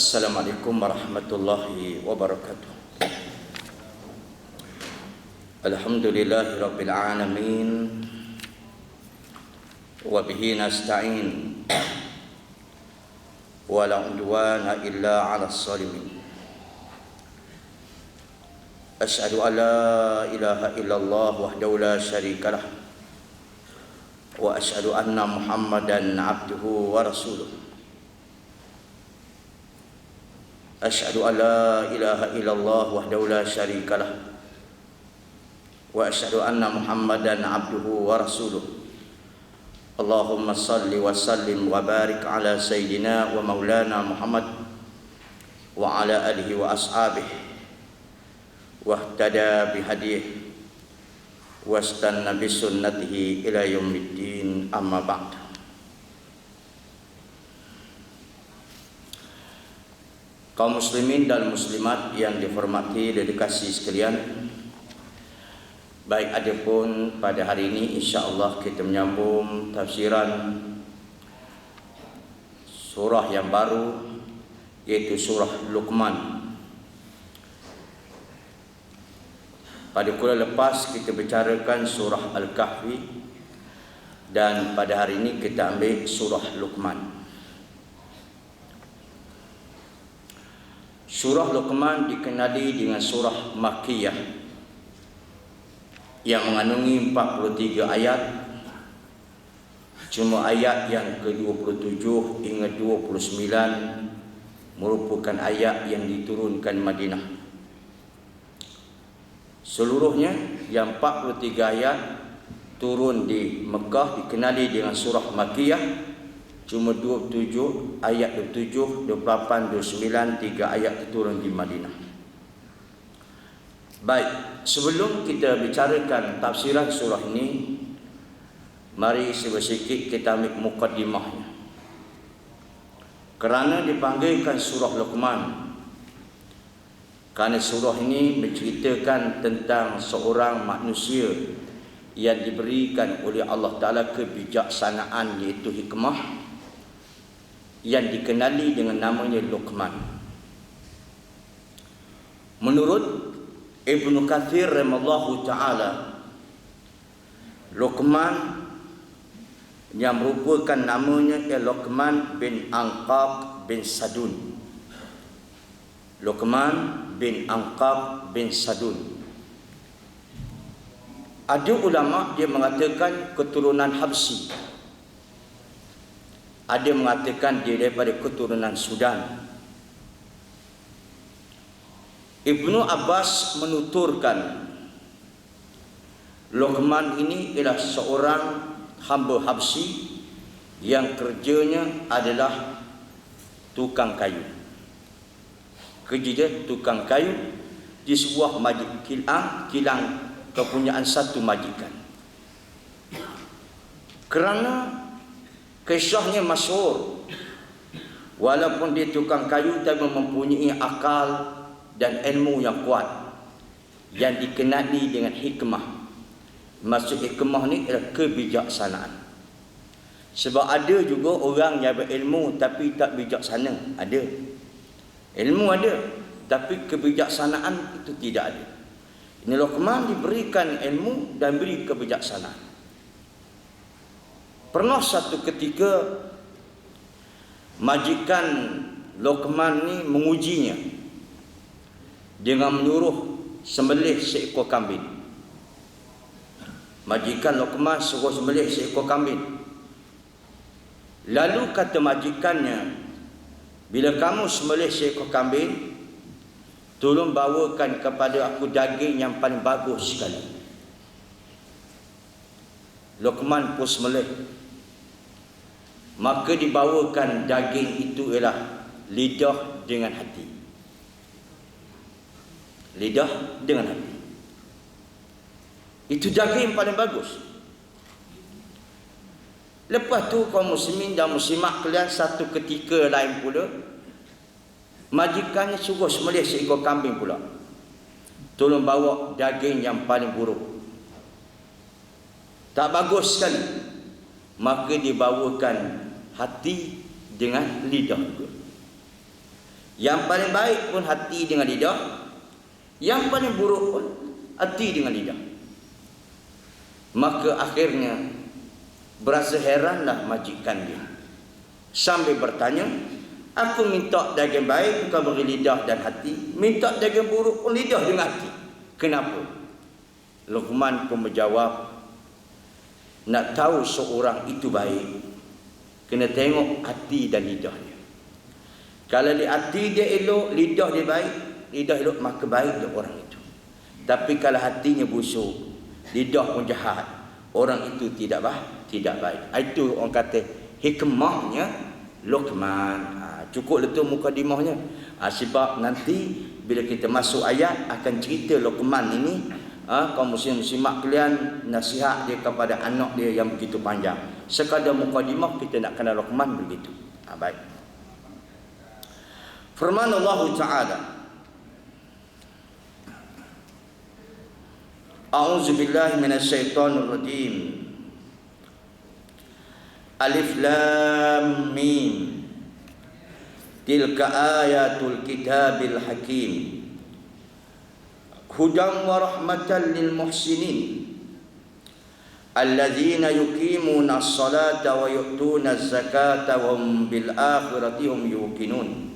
Assalamualaikum warahmatullahi wabarakatuh. Alhamdulillahi rabbil alamin, wa bihi nasta'in, wa la udwana illa 'alal zalimin. Asyhadu an la ilaha illallah wahdahu la syarikalah, wa asyhadu anna Muhammadan 'abduhu wa rasuluh. Asyhadu an la ilaha illallah wahdahu la syarikalah, wa asyhadu anna Muhammadan 'abduhu wa rasuluh. Allahumma salli wa sallim wa barik ala sayyidina wa maulana Muhammad wa ala alihi wa ashabihi wa ihtada bihadihi wa istanna bisunnatihi ila yaumiddin, amma ba'd. Kaum muslimin dan muslimat yang dihormati dan dikasihi sekalian, baik adapun pada hari ini insya-Allah kita menyambung tafsiran surah yang baru, yaitu surah Luqman. Pada kuliah lepas kita bicarakan surah Al-Kahfi, dan pada hari ini kita ambil surah Luqman. Surah Luqman dikenali dengan surah Makkiyah yang mengandungi 43 ayat. Cuma ayat yang ke-27 hingga 29 merupakan ayat yang diturunkan Madinah. Seluruhnya yang 43 ayat turun di Mekah dikenali dengan surah Makkiyah. Cuma 27 ayat 27, 28, 29, 3 ayat turun di Madinah. Baik, sebelum kita bicarakan tafsiran surah ini, mari sedikit kita ambil mukaddimahnya. Kerana dipanggilkan surah Luqman, kerana surah ini menceritakan tentang seorang manusia yang diberikan oleh Allah Ta'ala kebijaksanaan, iaitu hikmah, yang dikenali dengan namanya Luqman. Menurut Ibnu Katsir rahimahullahu ta'ala, Luqman yang merupakan namanya Luqman bin Anqab bin Sadun. Luqman bin Anqab bin Sadun. Ada ulama dia mengatakan keturunan Habsyi, ada mengatakan dia daripada keturunan Sudan. Ibnu Abbas menuturkan Luqman ini ialah seorang hamba Habsyi yang kerjanya adalah tukang kayu. Kerja dia tukang kayu di sebuah kilang kepunyaan satu majikan. Kerana kisahnya masyhur, walaupun dia tukang kayu tapi mempunyai akal dan ilmu yang kuat, yang dikenali dengan hikmah. Maksud hikmah ni adalah kebijaksanaan. Sebab ada juga orang yang berilmu tapi tak bijaksana. Ada. Ilmu ada, tapi kebijaksanaan itu tidak ada. Ini Luqman diberikan ilmu dan beri kebijaksanaan. Pernah satu ketika majikan Luqman ni mengujinya dengan menyuruh sembelih seekor kambing. Majikan Luqman suruh sembelih seekor kambing. Lalu kata majikannya, bila kamu sembelih seekor kambing, tolong bawakan kepada aku daging yang paling bagus sekali. Luqman pun sembelih. Maka dibawakan daging itu ialah lidah dengan hati. Lidah dengan hati. Itu daging yang paling bagus. Lepas tu kaum muslimin dan muslimat kalian, satu ketika lain pula majikannya suruh sembelih seekor kambing pula. Tolong bawa daging yang paling buruk, tak bagus sekali. Maka dibawakan hati dengan lidah juga. Yang paling baik pun hati dengan lidah, yang paling buruk pun hati dengan lidah. Maka akhirnya berasa heranlah majikan dia, sambil bertanya, aku minta daging baik kau beri lidah dan hati, minta daging buruk pun lidah dengan hati. Kenapa? Luqman pun menjawab, nak tahu seorang itu baik, kena tengok hati dan lidah dia. Kalau di hati dia elok, lidah dia baik, lidah elok, maka baik dia orang itu. Tapi kalau hatinya busuk, lidah pun jahat, orang itu tidak baik. Itu orang kata hikmahnya Luqman. Cukup letup mukadimahnya. Sebab nanti bila kita masuk ayat akan cerita Luqman ini, kaum muslim-muslimat kalian, nasihat dia kepada anak dia yang begitu panjang. Sekadar mukadimah kita nak kenal Luqman begitu. Baik. Firman Allah Ta'ala, A'udzu billahi minasyaitonir rajim. Alif Lam Mim. Tilka ayatul kitabil hakim. Hudan wa rahmatan lil muhsinin. Alladzina yuqimuna as-salata wa yu'tuna az-zakata wa hum bil akhirati hum yuqinun.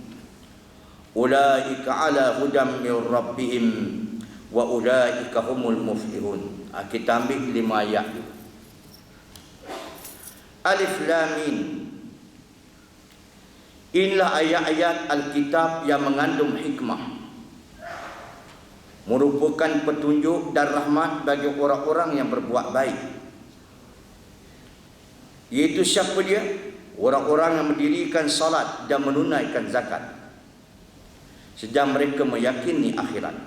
Ulaika ala hudan min rabbihim wa ulaika humul muflihun. Kita ambil 5 ayat. Alif Lam Mim. Inilah ayat-ayat Alkitab yang mengandung hikmah, merupakan petunjuk dan rahmat bagi orang-orang yang berbuat baik. Iaitu siapa dia? Orang-orang yang mendirikan salat dan menunaikan zakat, sedang mereka meyakini akhirat.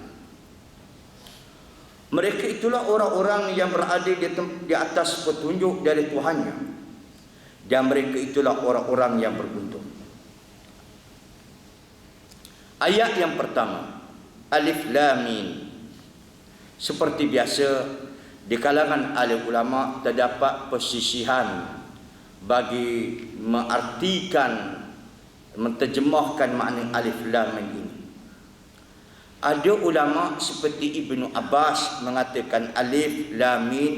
Mereka itulah orang-orang yang berada di atas petunjuk dari Tuhannya, dan mereka itulah orang-orang yang beruntung. Ayat yang pertama, Alif Lam Mim. Seperti biasa di kalangan ahli ulama terdapat persisihan bagi mengartikan, menterjemahkan makna Alif Lam Mim ini. Ada ulama seperti Ibnu Abbas mengatakan Alif Lam Mim,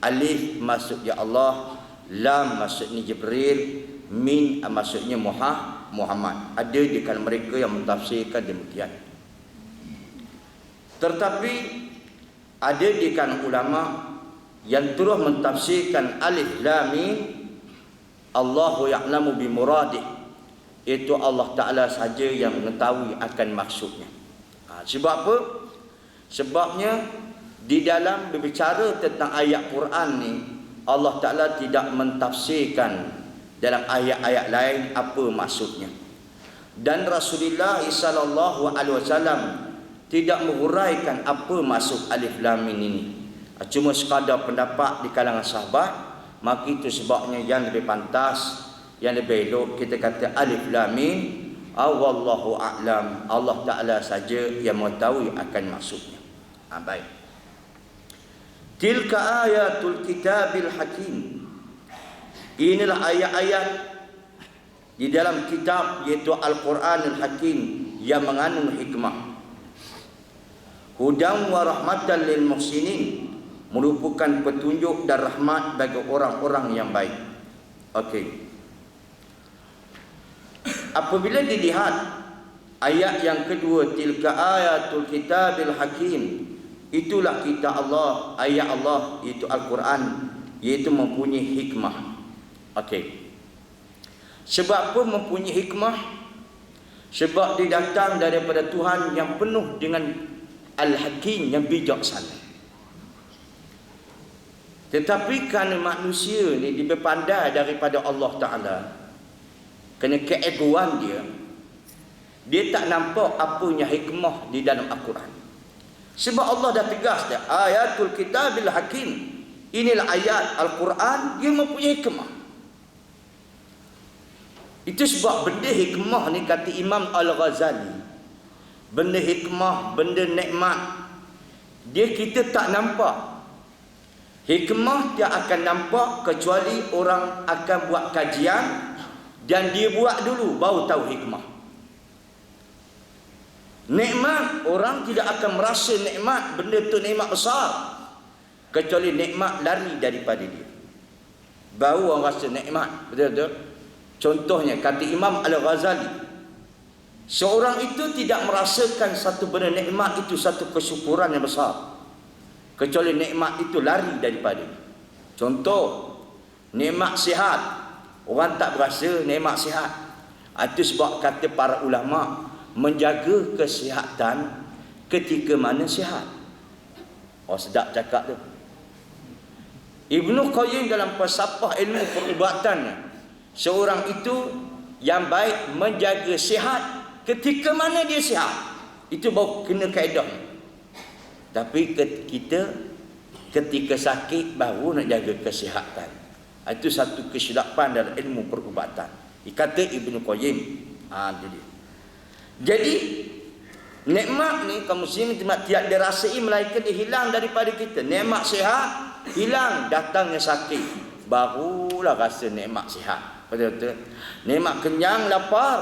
alif maksudnya Allah, lam maksudnya Jibril, min maksudnya Muhammad. Ada di kalangan mereka yang mentafsirkan demikian. Tetapi ada di kalangan ulama yang terus mentafsirkan Alif Lam Mim, Allahu ya'lamu bi muradih, itu Allah Ta'ala saja yang mengetahui akan maksudnya. Sebab apa? Sebabnya di dalam berbicara tentang ayat Quran ni, Allah Ta'ala tidak mentafsirkan dalam ayat-ayat lain apa maksudnya. Dan Rasulullah SAW tidak menguraikan apa maksud Alif Lam Mim ini. Cuma sekadar pendapat di kalangan sahabat. Maka itu sebabnya yang lebih pantas, yang lebih elok kita kata Alif Lam Mim, wallahu a'lam, Allah Ta'ala saja yang mengetahui akan maksudnya. Baik. Tilka ayatul kitabil hakim. Inilah ayat-ayat di dalam kitab, iaitu Al-Quranul Hakim, yang mengandung hikmah. Hudan wa rahmatan lil muhsinin, merupakan petunjuk dan rahmat bagi orang-orang yang baik. Okey. Apabila dilihat ayat yang kedua, tilka ayatul kitabil hakim, itulah kitab Allah, ayat Allah, iaitu Al-Quran, iaitu mempunyai hikmah. Okey. Sebab apa mempunyai hikmah? Sebab dia datang daripada Tuhan yang penuh dengan Al-Hakim, yang bijaksana. Tetapi kerana manusia ni dia berpandai daripada Allah Ta'ala, kerana keegoan dia tak nampak apanya hikmah di dalam Al-Quran. Sebab Allah dah tegas dah, ayatul kitabil hakim, inilah ayat Al-Quran yang mempunyai hikmah. Itu sebab benda hikmah ni, kata Imam Al-Ghazali, benda hikmah, benda nikmat, dia kita tak nampak. Hikmah dia akan nampak kecuali orang akan buat kajian dan dia buat dulu baru tahu hikmah. Nikmat, orang tidak akan merasa nikmat, benda tu nikmat besar, kecuali nikmat lari daripada dia. Baru orang rasa nikmat. Betul-betul. Contohnya kata Imam Al-Ghazali, seorang itu tidak merasakan satu benda nikmat itu satu kesyukuran yang besar, kecuali nikmat itu lari daripada dia. Contoh, nikmat sihat, orang tak berasa nikmat sihat. Itu sebab kata para ulama, menjaga kesihatan ketika mana sihat. Oh, sedap cakap tu. Ibnu Qayyim dalam falsafah ilmu perubatannya, seorang itu yang baik menjaga sihat ketika mana dia sihat. Itu baru kena kaedahnya. Tapi kita ketika sakit baru nak jaga kesihatan. Itu satu kesilapan dalam ilmu perubatan. Kata Ibnu Qayyim. Jadi nikmat ni kaum muslimin tidak dirasai melainkan dia hilang daripada kita. Nikmat sihat hilang, datangnya sakit, barulah rasa nikmat sihat. Betul-betul. Nikmat kenyang, lapar,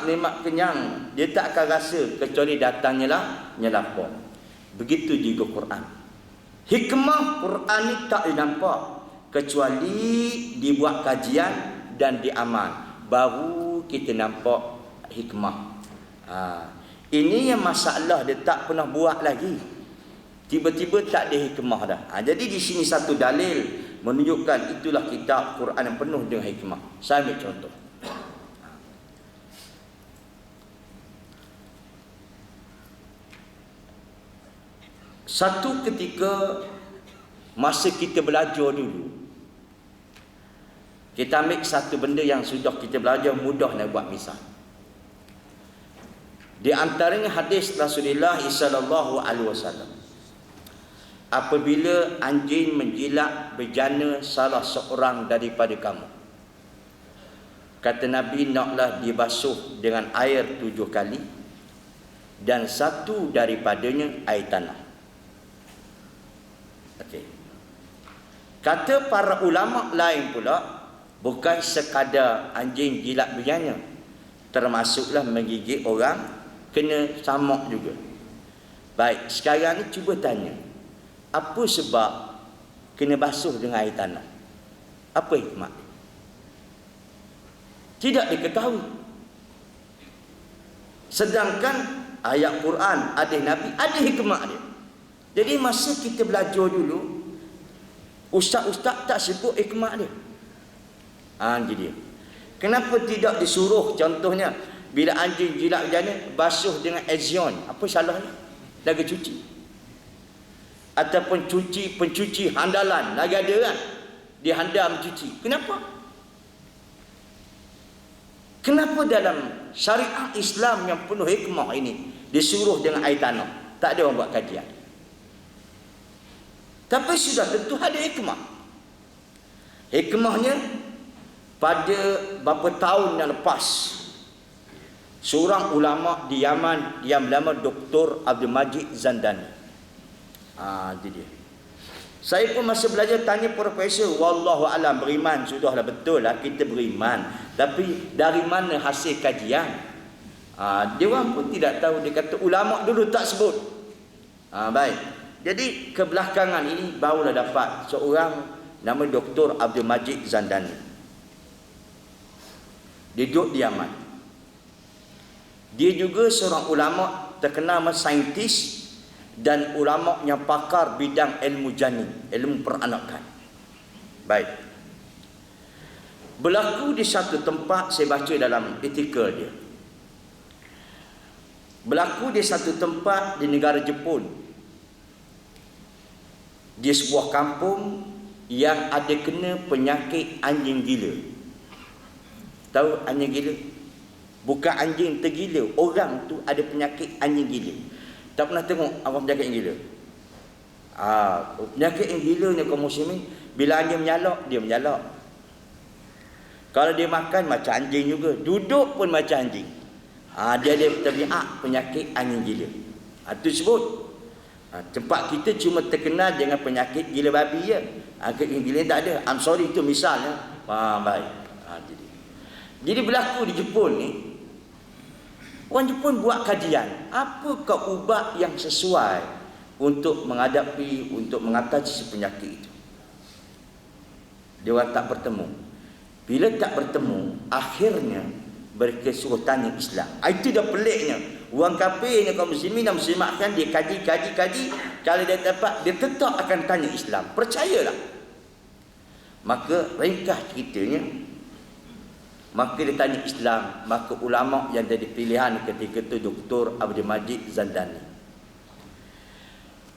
nikmat kenyang dia tak akan rasa kecuali datangnya lapar. Begitu juga Quran. Hikmah Quran ni tak nampak kecuali dibuat kajian dan diamal, baru kita nampak hikmah. Ini yang masalah dia tak pernah buat lagi, tiba-tiba tak ada hikmah dah. Jadi di sini satu dalil menunjukkan itulah kitab Quran yang penuh dengan hikmah. Saya ambil contoh. Satu ketika masa kita belajar dulu, kita ambil satu benda yang sudah kita belajar, mudah nak buat misal. Di antaranya hadis Rasulullah sallallahu alaihi wasallam, apabila anjing menjilat bejana salah seorang daripada kamu, kata Nabi, naklah dibasuh dengan air 7 kali dan satu daripadanya air tanah. Okey. Kata para ulama lain pula, bukan sekadar anjing jilat bejana, termasuklah menggigit orang, kena samak juga. Baik, sekarang ni cuba tanya, apa sebab kena basuh dengan air tanah? Apa hikmah? Tidak diketahui. Sedangkan ayat Quran, hadis Nabi, ada hikmah dia. Jadi masa kita belajar dulu, ustaz-ustaz tak sebut hikmah dia. Jadi kenapa tidak disuruh, contohnya bila anjing jilat bejana basuh dengan ezion, apa salahnya? Lagi cuci. Ataupun pencuci handalan, lagi ada kan? Dia handal mencuci. Kenapa? Kenapa dalam syariat Islam yang penuh hikmah ini disuruh dengan air tanah? Tak ada orang buat kajian. Tapi sudah tentu ada hikmah. Hikmahnya, pada beberapa tahun yang lepas, seorang ulama di Yaman yang bernama Dr. Abdul Majid Zandani. Itu dia. Saya pun masa belajar tanya profesor, wallahu alam, beriman sudahlah, betul lah kita beriman, tapi dari mana hasil kajian? Dia orang pun tidak tahu. Dia kata ulama dulu tak sebut. Baik. Jadi kebelakangan ini barulah dapat seorang nama Dr. Abdul Majid Zandani. Dia duduk di Yaman. Dia juga seorang ulama terkenal, saintis dan ulama yang pakar bidang ilmu janin, ilmu peranakan. Baik. Berlaku di satu tempat, saya baca dalam artikel dia. Berlaku di satu tempat di negara Jepun, di sebuah kampung yang ada kena penyakit anjing gila. Tahu anjing gila? Bukan anjing tergila, orang tu ada penyakit anjing gila. Tak pernah tengok apa penyakit yang gila? Penyakit yang gila ni kaum muslimin, bila anjing menyalak, dia menyalak. Kalau dia makan macam anjing juga, duduk pun macam anjing. Dia ada tabiat penyakit anjing gila. Itu sebut. Tempat kita cuma terkenal dengan penyakit gila babi je. Penyakit gila tak ada. I'm sorry, itu misalnya. Baik. Jadi berlaku di Jepun ni, Orang Jepun buat kajian, apakah ubat yang sesuai untuk menghadapi, untuk mengatasi penyakit itu. Dia orang tak bertemu. Bila tak bertemu, akhirnya mereka suruh tanya Islam. Itu dah peliknya. Orang kafir ni, kaum muslimin dan muslimat kan, dia kaji. Kalau dia dapat, dia tetap akan tanya Islam. Percayalah. Maka ringkas ceritanya, maka dia tanya Islam. Maka ulama yang jadi pilihan ketika itu Dr. Abdul Majid Zandani.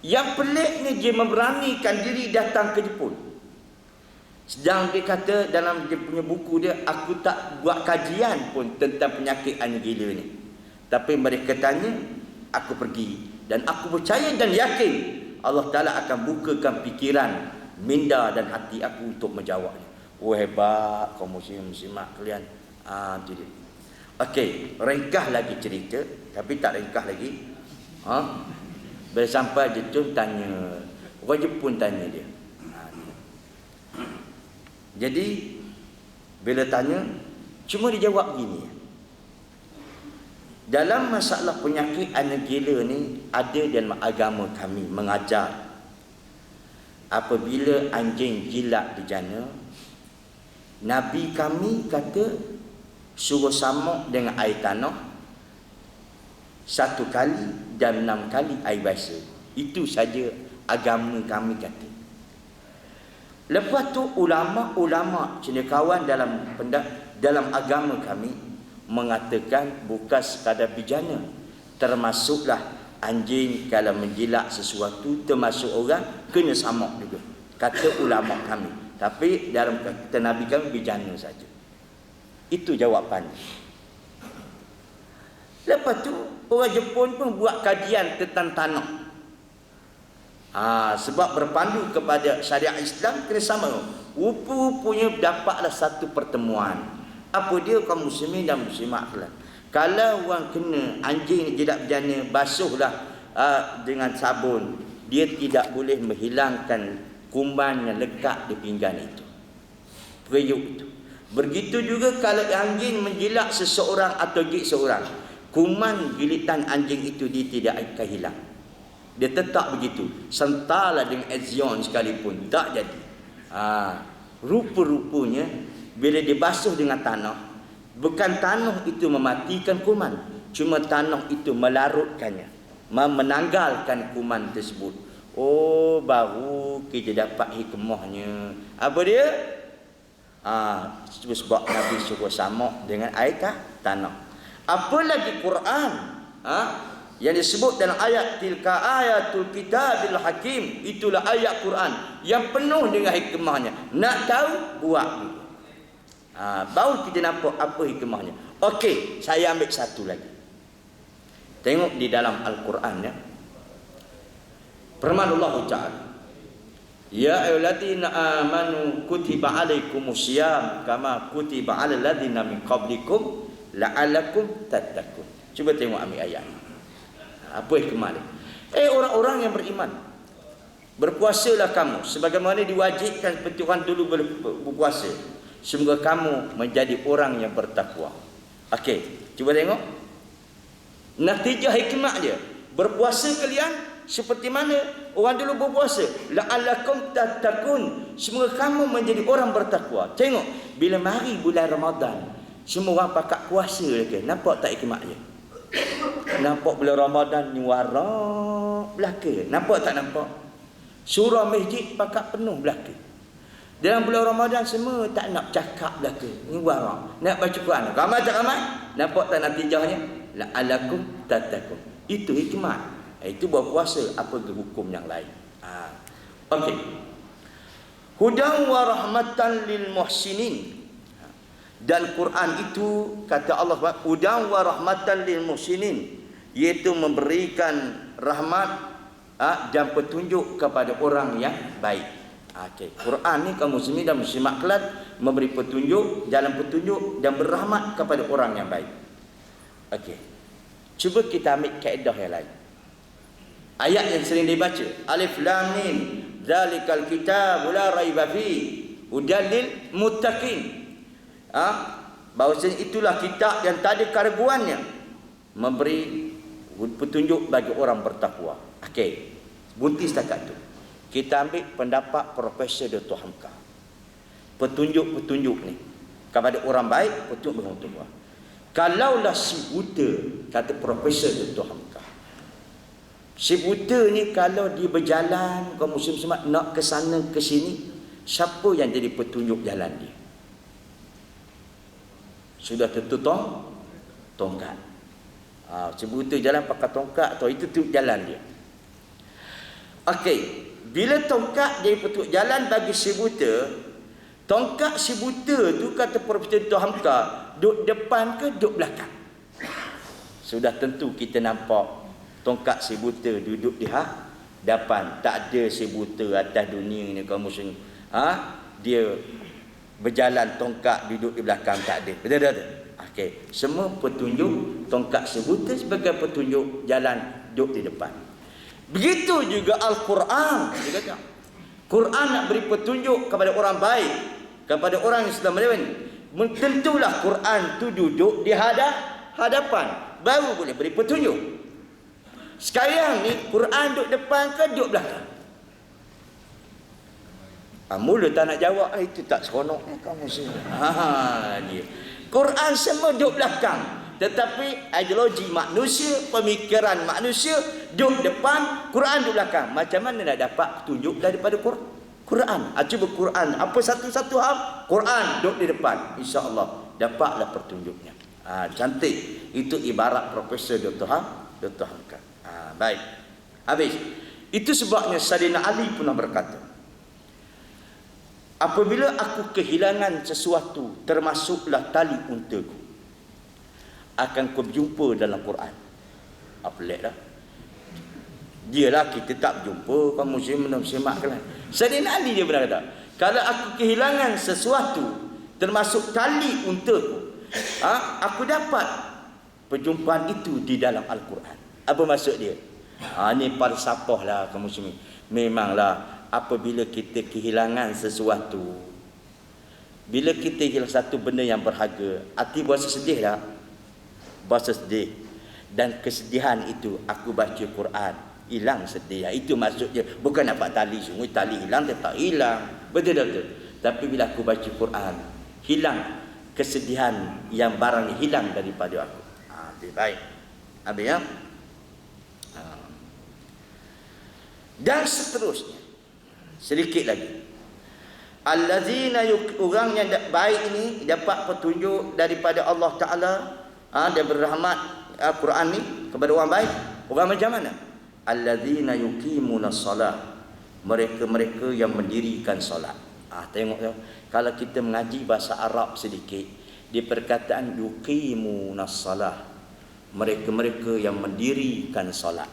Yang peliknya, dia memberanikan diri datang ke Jepun. Sedang dia kata dalam dia punya buku dia, aku tak buat kajian pun tentang penyakit anak gila ni. Tapi mereka tanya, aku pergi. Dan aku percaya dan yakin Allah Ta'ala akan bukakan fikiran, minda dan hati aku untuk menjawabnya. Oh hebat kaum muslim-muslimat kalian. Itu dia. Okey, ringkas lagi cerita. Tapi tak ringkas lagi. Bila sampai Jepun tanya, orang Jepun tanya dia. Jadi bila tanya, cuma dia jawab gini. Dalam masalah penyakit anak gila ni, ada dalam agama kami mengajar, apabila anjing jilat bejana, Nabi kami kata suruh samak dengan air tanah 1 kali dan 6 kali air biasa. Itu saja agama kami kata. Lepas tu ulama-ulama cendekiawan dalam agama kami mengatakan bukan sekadar bejana, termasuklah anjing kalau menjilat sesuatu, termasuk orang kena samak juga, kata ulama kami. Tapi dalam kata Nabi kami bejana saja. Itu jawapannya. Lepas tu orang Jepun pun buat kajian tentang tanah. Sebab berpandu kepada syariat Islam kena sama. Rupa-rupanya dapatlah satu pertemuan. Apa dia kaum muslimin dan muslimat kalian? Kalau orang kena anjing jilat bejana, basuhlah dengan sabun. Dia tidak boleh menghilangkan kuman yang lekat di pinggan itu. Periuk itu. Begitu juga kalau anjing menjilat seseorang atau gigit seorang, kuman gilitan anjing itu dia tidak akan hilang. Dia tetap begitu. Sentahlah dengan ezion sekalipun, tak jadi. Rupa-rupanya bila dibasuh dengan tanah, bukan tanah itu mematikan kuman, cuma tanah itu melarutkannya, menanggalkan kuman tersebut. Oh, baru kita dapat hikmahnya. Apa dia? Sebab Nabi suruh samak dengan air tanah. Apa lagi Quran? Yang disebut dalam ayat tilka ayatul kitabil hakim, itulah ayat Quran yang penuh dengan hikmahnya. Nak tahu, buat dulu. Baru kita nampak apa hikmahnya. Okey, saya ambil satu lagi. Tengok di dalam Al-Quran ya. Firman Allah Ta'ala, ya ayyuhalladzina amanu kutiba alaikumusiyam kama kutiba alal ladzina min qablikum la'allakum tattaqun. Cuba tengok ambil ayat. Apa hikmah dia? Orang-orang yang beriman, berpuasalah kamu sebagaimana diwajibkan seperti orang dulu berpuasa. Semoga kamu menjadi orang yang bertakwa. Okey, cuba tengok. Natijah hikmah dia. Berpuasa kalian seperti mana orang dulu berpuasa. La'allakum tattaqun. Semoga kamu menjadi orang bertakwa. Tengok, bila mari bulan Ramadan, semua orang pakat puasa lagi. Nampak tak hikmah dia? Nampak bulan Ramadan ni warak belaka. Nampak tak nampak? Surah masjid pakat penuh belaka. Dalam bulan Ramadan semua tak nak cakap belaka. Ni warak. Nak baca Quran. Ramai tak ramai? Nampak tak natijahnya? La'allakum tattaqun. Itu hikmah. Itu berpuasa, apa hukum yang lain. Okey. Hudan wa rahmatan lil muhsinin. Dan Quran itu kata Allah, hudan wa rahmatan lil muhsinin, iaitu memberikan rahmat dan petunjuk kepada orang yang baik. Okey. Quran ni kaum muslimin dan muslimat kelak memberi petunjuk, jalan petunjuk dan berrahmat kepada orang yang baik. Okey. Cuba kita ambil kaedah yang lain. Ayat yang sering dibaca, Alif Lam Mim, zalikal kitab la raiba fi, hudal lil muttaqin. Bahawasanya itulah kitab yang tak ada keraguannya. memberi petunjuk bagi orang bertakwa. Okey, bunti setakat tu. Kita ambil pendapat Profesor Dr. Hamka. Petunjuk-petunjuk ni kepada orang baik, petunjuk bagi orang takwa. Kalaulah si buta, kata Profesor Dr. Hamka, si buta ni kalau dia berjalan kaum muslim-muslimat nak ke sana ke sini, siapa yang jadi petunjuk jalan dia? Sudah tentu tongkat. Si buta jalan pakai tongkat atau itu tu jalan dia. Okey, bila tongkat jadi petunjuk jalan bagi si buta, tongkat si buta tu kata Profesor Dr. Hamka duduk depan ke duduk belakang? Sudah tentu kita nampak tongkat si buta duduk di depan. Tak ada si buta atas dunia ni kaum muslim. Dia berjalan tongkat duduk di belakang, tak ada. Betul tak? Okey, semua petunjuk tongkat si buta sebagai petunjuk jalan duduk di depan. Begitu juga Al-Quran. Dia kata, Quran nak beri petunjuk kepada orang baik, kepada orang yang sedang melawan. Tentulah Quran tu duduk di hadapan, baru boleh beri petunjuk. Sekarang ni Quran duduk depan ke duduk belakang? Mula tak nak jawab, itu tak seronok ni kamu semua. Dia. Quran semua duduk belakang, tetapi ideologi manusia, pemikiran manusia duduk depan, Quran duduk belakang. Macam mana nak dapat petunjuk daripada Quran? Cuba Quran, apa satu-satu hal, Quran duduk di depan, insya-Allah dapatlah petunjuknya. Cantik. Itu ibarat Profesor Dr. Hamka. Baik. Habis. Itu sebabnya Sayyidina Ali pernah berkata, apabila aku kehilangan sesuatu, termasuklah tali untaku, akan ku jumpa dalam Quran. Pelik dah. Dialah kita tak berjumpa, kaum muslimat kan. Sayyidina Ali dia pernah kata, kalau aku kehilangan sesuatu, termasuk tali untaku, aku dapat perjumpaan itu di dalam Al-Quran. Apa maksud dia? Ini falsafah lah kaum muslimin. Memanglah apabila kita kehilangan sesuatu, bila kita hilang satu benda yang berharga, hati berasa sedih tak? Berasa sedih. Dan kesedihan itu aku baca Quran, hilang sedih. Itu maksudnya. Bukan nampak tali semua, tali hilang tetap hilang. Betul-betul. Tapi bila aku baca Quran, hilang kesedihan yang barang ni hilang daripada aku. Baik. Habis ya? Dan seterusnya. Sedikit lagi. Allazina orang yang baik ini dapat petunjuk daripada Allah Taala, dia berrahmat Al-Quran ni kepada orang baik. Orang macam mana? Allazina yuqimunas salah. Mereka-mereka yang mendirikan solat. Tengok kalau kita mengaji bahasa Arab sedikit, di perkataan yuqimunas salah, mereka-mereka yang mendirikan solat,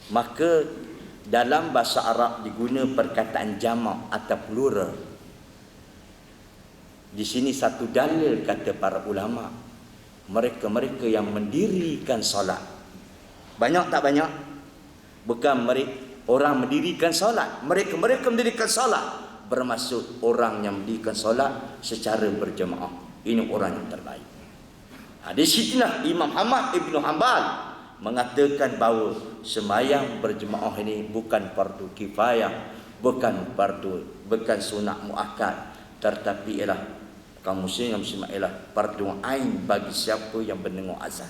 maka dalam bahasa Arab diguna perkataan jamak atau plural. Di sini satu dalil kata para ulama, mereka-mereka yang mendirikan solat. Banyak tak banyak? Bukan orang mendirikan solat, mereka-mereka mendirikan solat, bermaksud orang yang mendirikan solat secara berjemaah. Ini orang yang terbaik. Di situlah Imam Ahmad Ibn Hanbal mengatakan bahawa sembahyang berjemaah ini bukan fardu kifayah, bukan sunat muakkad, tetapi ialah kaum muslim muslimat ialah fardu ain bagi siapa yang mendengar azan.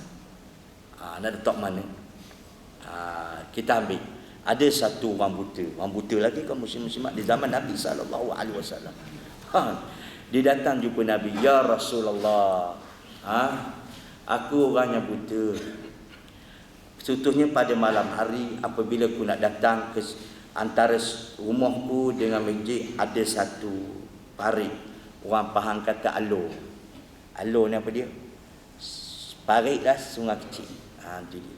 Nak letak mana? Kita ambil ada satu orang buta lagi kaum muslim muslimat di zaman Nabi sallallahu alaihi wasallam. Dia datang jumpa Nabi, ya Rasulullah, aku orang yang buta. Contohnya pada malam hari apabila aku nak datang ke antara rumahku dengan masjid ada satu parit. Orang Pahang kata alo. Alo ni apa dia? Parit lah, sungai kecil. Itu dia.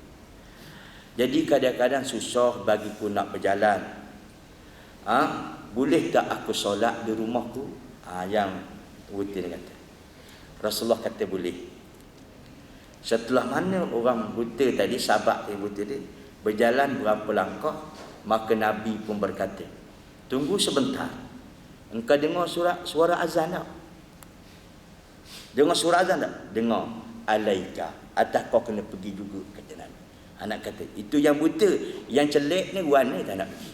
Jadi kadang-kadang susah bagiku nak berjalan. Boleh tak aku solat di rumahku? Yang buta kata. Rasulullah kata boleh. Setelah mana orang buta tadi, sahabat yang buta tadi berjalan berapa langkah, maka Nabi pun berkata, tunggu sebentar, engkau dengar suara azan tak? Dengar suara azan tak? Dengar. alaika. Atas kau kena pergi juga, kata Nabi. Anak kata, itu yang buta. Yang celek ni warna tak nak pergi.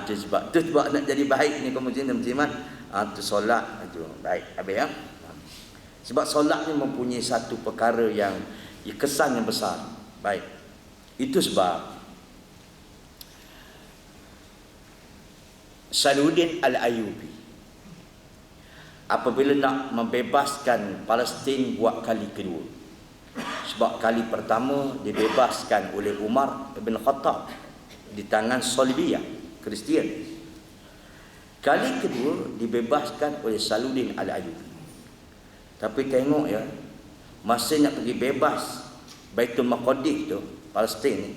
Tu sebab nak jadi baik ni kaum muslimin dan muslimat. Tu solat tu baik. Habis ya. Sebab solat ni mempunyai satu perkara yang kesan yang besar. Baik. Itu sebab Salahuddin Al-Ayyubi apabila nak membebaskan Palestin buat kali kedua. Sebab kali pertama dibebaskan oleh Umar bin Khattab di tangan Salibiyah, Kristian. Kali kedua dibebaskan oleh Salahuddin Al-Ayyubi. Tapi tengok ya, masa nak pergi bebas Baitul Maqdis tu, Palestin ni,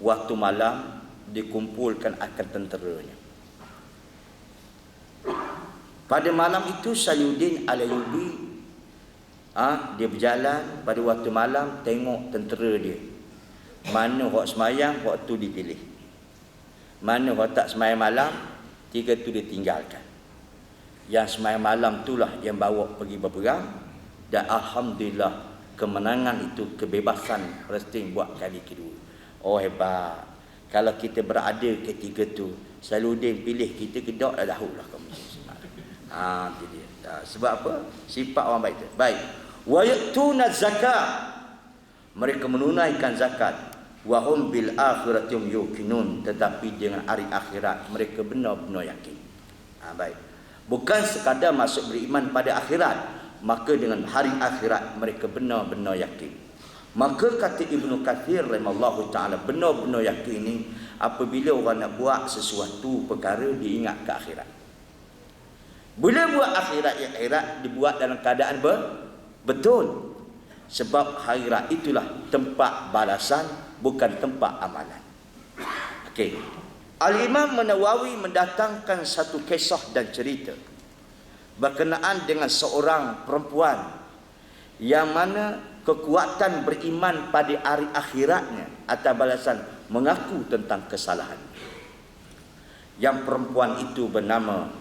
waktu malam dikumpulkan akan tenteranya. Pada malam itu Salahuddin Al-Ayyubi dia berjalan pada waktu malam, tengok tentera dia. Mana orang semayang, waktu dipilih. Mana orang tak semayang malam, 3 tu dia tinggalkan. Yang semayang malam itulah yang bawa pergi berperang. Dan alhamdulillah kemenangan itu, kebebasan Palestin buat kali kedua. Oh hebat. Kalau kita berada ketika tu, Salahuddin pilih kita kedak dah dahululah kamu. Itu dia. Sebab apa? Sifat orang baik tu. Baik. Wa ya'tuna zakat. Mereka menunaikan zakat. Wa hum bil akhirati yuqinun. Tetapi dengan hari akhirat mereka benar-benar yakin. Baik. Bukan sekadar masuk beriman pada akhirat, maka dengan hari akhirat mereka benar-benar yakin. Maka kata Ibnu Katsir rahimallahu taala, benar-benar yakin ni apabila orang nak buat sesuatu perkara dia ingat ke akhirat. Bila buat akhirat dibuat dalam keadaan betul. Sebab akhirat itulah tempat balasan, bukan tempat amalan. Okey. Al-Imam Nawawi mendatangkan satu kisah dan cerita berkenaan dengan seorang perempuan yang mana kekuatan beriman pada hari akhiratnya atau balasan mengaku tentang kesalahan. Yang perempuan itu bernama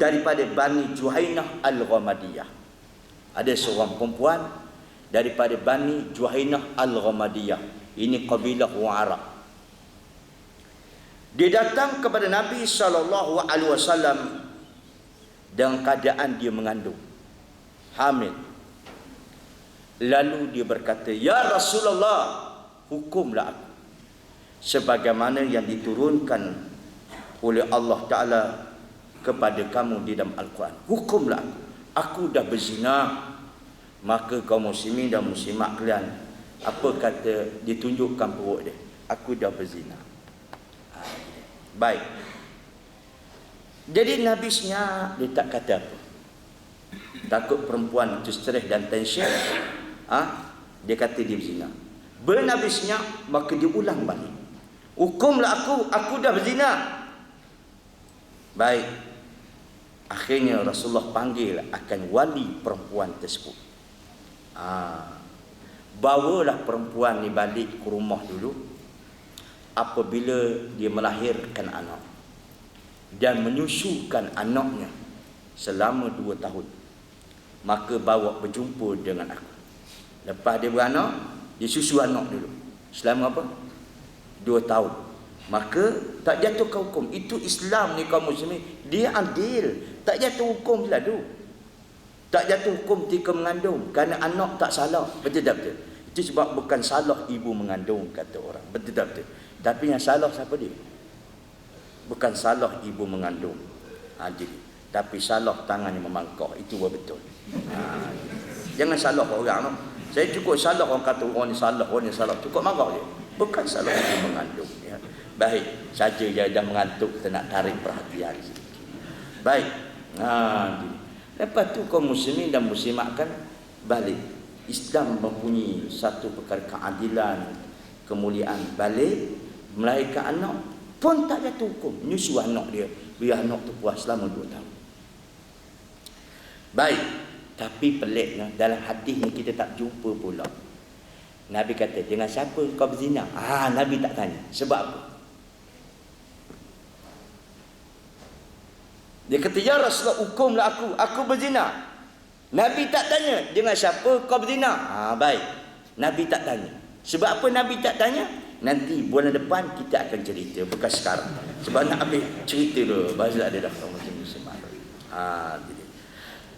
daripada Bani Juhainah Al-Ghamadiyah. Ada seorang perempuan daripada Bani Juhainah Al-Ghamadiyah. Ini kabilah orang Arab. Dia datang kepada Nabi SAW dengan keadaan dia mengandung, hamil. Lalu dia berkata, "Ya Rasulullah, hukumlah aku sebagaimana yang diturunkan oleh Allah Ta'ala kepada kamu di dalam Al-Quran. Hukumlah aku dah berzina." Maka kaum muslimin dan muslimat kalian, apa kata, ditunjukkan perut dia, aku dah berzina. Baik. Jadi Nabi senyap, dia tak kata apa. Takut perempuan itu stres dan tension, dia kata dia berzina. Bila Nabi senyap, maka dia ulang balik, hukumlah aku dah berzina. Baik. Akhirnya Rasulullah panggil akan wali perempuan tersebut. Bawalah perempuan ni balik ke rumah dulu. Apabila dia melahirkan anak dan menyusukan anaknya selama 2 tahun, maka bawa berjumpa dengan aku. Lepas dia beranak, dia susu anak dulu selama apa? 2 tahun. Maka tak jatuhkan hukum. Itu Islam ni kaum muslimin, dia adil. Tak jatuh hukum lah tu. Tak jatuh hukum ketika mengandung, kerana anak tak salah. Betul tak betul? Itu sebab bukan salah ibu mengandung, kata orang. Betul tak betul? Tapi yang salah siapa dia? Bukan salah ibu mengandung, tapi salah tangan yang memangkah. Itu betul. Jangan salah orang. Saya cukup salah orang kata orang ni salah, orang ni salah, cukup marah dia. Bukan salah ibu mengandung. Baik, saja dia dah mengantuk, kita nak tarik perhatian sikit. Baik. Lepas tu kaum muslimin dan muslimat kan balik. Islam mempunyai satu perkara keadilan, kemuliaan. Balik melahirkan anak pun tak jatuh hukum, nyusu anak dia, biar anak tu puas selama 2 tahun. Baik. Tapi peliknya dalam hadis ni kita tak jumpa pula Nabi kata, dengan siapa kau berzina? Nabi tak tanya. Sebab apa? Dia kata, ya Rasulullah, hukumlah aku berzina. Nabi tak tanya, dengan siapa kau berzina? Baik. Nabi tak tanya. Sebab apa Nabi tak tanya? Nanti bulan depan kita akan cerita, bukan sekarang. Sebab nak habis cerita dulu, baru ada dah kaum muslimin semangat. Jadi.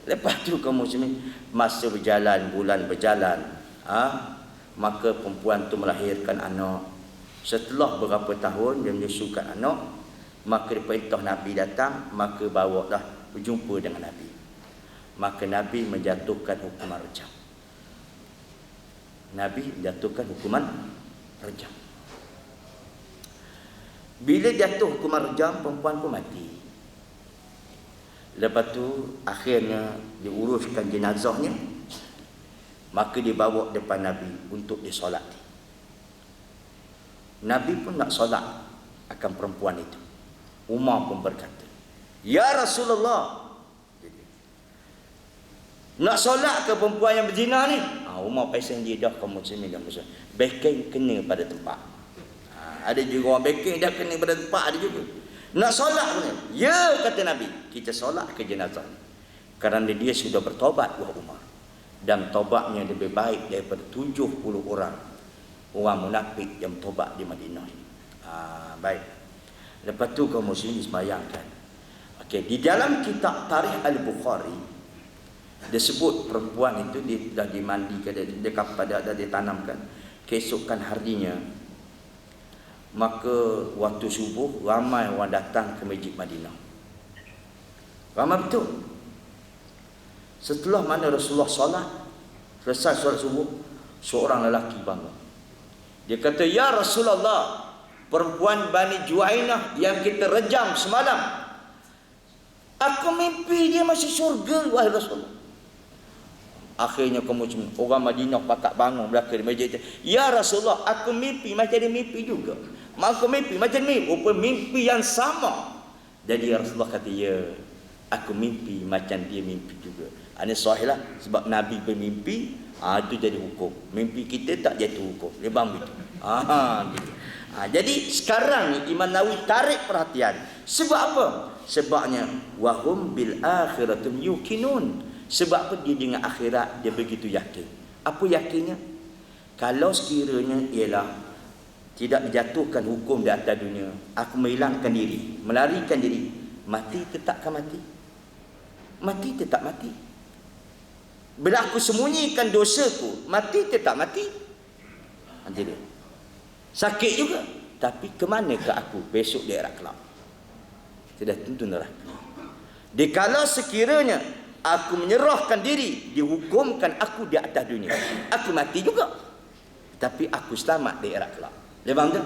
Lepas tu kaum muslimin, masa berjalan, bulan berjalan, maka perempuan tu melahirkan anak. Setelah berapa tahun dia menyusukan anak, maka diperintah Nabi datang, maka bawalah berjumpa dengan Nabi. Maka Nabi menjatuhkan hukuman rejam. Nabi menjatuhkan hukuman rejam. Bila jatuh hukuman rejam, perempuan pun mati. Lepas tu akhirnya diuruskan jenazahnya, maka dibawa depan Nabi untuk disolati. Nabi pun nak solat akan perempuan itu. Umar pun berkata, "Ya Rasulullah, nak solat ke perempuan yang berzina ni?" Umar pesan dia, dah kaum muslimin dan muslimat, backing kena pada tempat. Ada juga orang backing dah kena pada tempat, ada juga. Nak solat pun. Ya, kata Nabi, kita solat ke jenazah ni. Kerana dia sudah bertobat, wahai Umar. Dan tobatnya lebih baik daripada 70 orang munafik yang tobat di Madinah ini. Baik. Lepas tu kaum muslimin sembayangkan. Okey, di dalam kitab Tarikh Al-Bukhari disebut perempuan itu dah dimandikan, dia dah ditanamkan. Keesokan harinya, maka waktu subuh ramai orang datang ke Masjid Madinah. Ramai betul. Setelah mana Rasulullah solat, selesai solat subuh, seorang lelaki bangun. Dia kata, "Ya Rasulullah, perempuan Bani Juhainah yang kita rejam semalam, aku mimpi dia masih syurga, wahai Rasulullah." Akhirnya kemudian orang Madinah pakat bangun belakang di masjid itu. "Ya Rasulullah, aku mimpi macam dia mimpi juga. Aku mimpi macam ni, rupa mimpi yang sama." Jadi Rasulullah kata, "Ya, aku mimpi macam dia mimpi juga." Ini sahih lah, sebab Nabi bermimpi, itu jadi hukum. Mimpi kita tak jatuh hukum. Dia bang gitu. Gitu. Jadi sekarang ni Imam Nawawi tarik perhatian. Sebab apa? Sebabnya wahum bil akhiratum yuqinun. Sebab apa? Dia dengan akhirat dia begitu yakin. Apa yakinnya? Kalau sekiranya ialah tidak dijatuhkan hukum di atas dunia, aku menghilangkan diri, melarikan diri, mati tetapkan mati. Mati tetap mati. Bila aku sembunyikan dosaku, mati tetap mati. Nanti dia sakit juga, tapi ke manakah aku besok di akhirat kelak? Sudah tentu neraka. Dikala sekiranya aku menyerahkan diri, dihukumkan aku di atas dunia, aku mati juga, tapi aku selamat di akhirat kelak. Dia faham tak?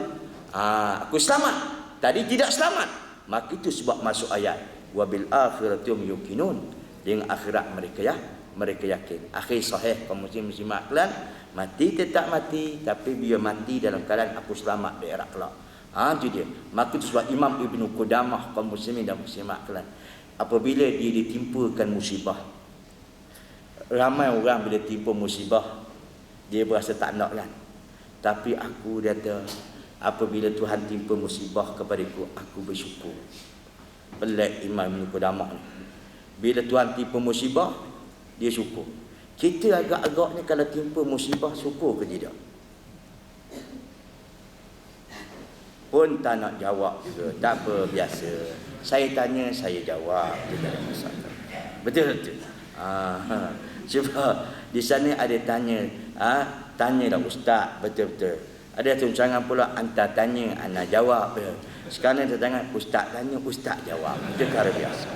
Aku selamat, tadi tidak selamat. Maka itu sebab masuk ayat wabil akhiratum yuqinun. Dengan akhirat mereka yakin. Akhir sahih kaum muslimat kalian, mati tetap mati, tapi biar mati dalam keadaan aku selamat di akhirat kelak. Itu dia. Maka itu sebab Imam Ibn Qudamah kaum muslimin dan muslimat kalian, apabila dia ditimpakan musibah, ramai orang bila timpa musibah dia berasa tak nak kan. Tapi aku kata, apabila Tuhan timpa musibah kepadaku, aku bersyukur. Pelik Imam Ibn Qudamah ni. Bila Tuhan timpa musibah, dia syukur. Kita agak-agaknya kalau timpa musibah, syukur ke tidak? Pun tak nak jawab juga. Tak apa, biasa. Saya tanya, saya jawab. Tidak ada masalah. Betul-betul. Sebab di sana ada tanya. Tanyalah ustaz. Betul-betul. Ada tunjangan pula, anta tanya, anda jawab. Sekarang tunjangan, ustaz tanya, ustaz jawab. Itu cara biasa.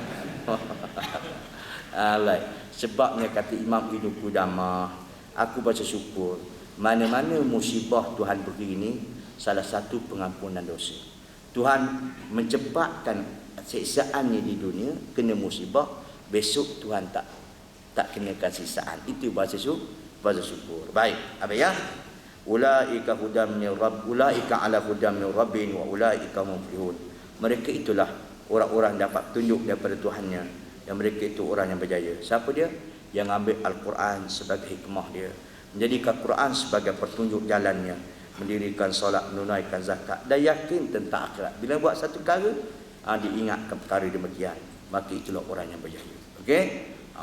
Baik. Sebabnya kata Imam Ibn Qudamah, aku baca syukur. Mana-mana musibah Tuhan beri ini, salah satu pengampunan dosa. Tuhan mencepatkan siksaannya di dunia, kena musibah, besok Tuhan tak kenakan siksaan. Itu bahasa syukur. Baik, apa ya? Ulaika hudam min rabb, ulaika ala hudam min rabbin wa ulaika muflihun. Mereka itulah orang-orang dapat tunjuk daripada Tuhannya. Yang mereka itu orang yang berjaya. Siapa dia? Yang ambil Al-Quran sebagai hikmah dia, menjadikan Quran sebagai petunjuk jalannya, mendirikan solat, menunaikan zakat, dan yakin tentang akhirat. Bila buat satu perkara, diingatkan perkara demikian, maka itulah orang yang berjaya. Okey?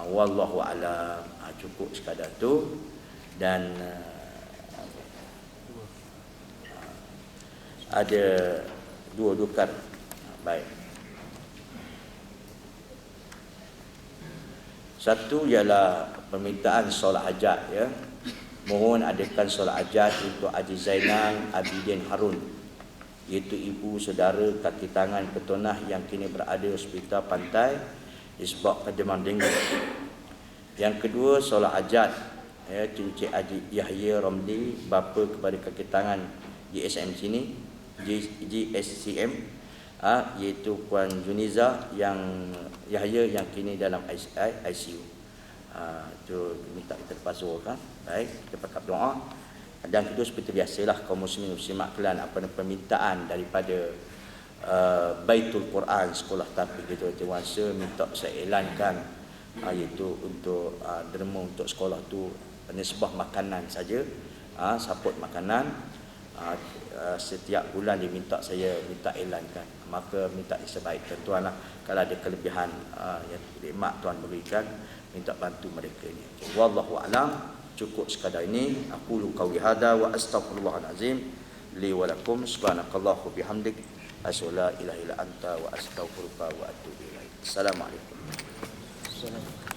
Wallahu alam. Cukup sekadar tu. Dan ada dua dukar. Baik. Satu ialah permintaan solat hajat, ya. Mohon adakan solat hajat untuk Haji Zainal Abidin Harun, iaitu ibu saudara kaki tangan petonah yang kini berada di Hospital Pantai disebab demam denggi. Yang kedua, solat hajat, ya, Encik Haji Yahya Romli, bapa kepada kaki tangan GSM sini, GSCM, iaitu Puan Juniza yang Yahya yang kini dalam ICU. Itu minta kita terpasukan. Baik, kita pakap doa. Dan kedua, seperti biasalah kaum muslimin muslimat kelan apa permintaan daripada Baitul Quran sekolah tafiz gitu, Tuansa minta saya elankan, iaitu untuk derma untuk sekolah tu nisbah makanan saja, support makanan. Setiap bulan dia minta saya minta elankan, maka minta sebaik tuan lah, kalau ada kelebihan yang nikmat Tuan berikan, minta bantu mereka ni. Wallahu a'lam. Cukup sekadar ini. Aqulu qawli hadza wa astaghfirullahalazim li wa lakum. Subhanakallahu bihamdik asyhadu an la ilaha illa anta wa astaghfiruka wa atubu ilaik. Assalamualaikum.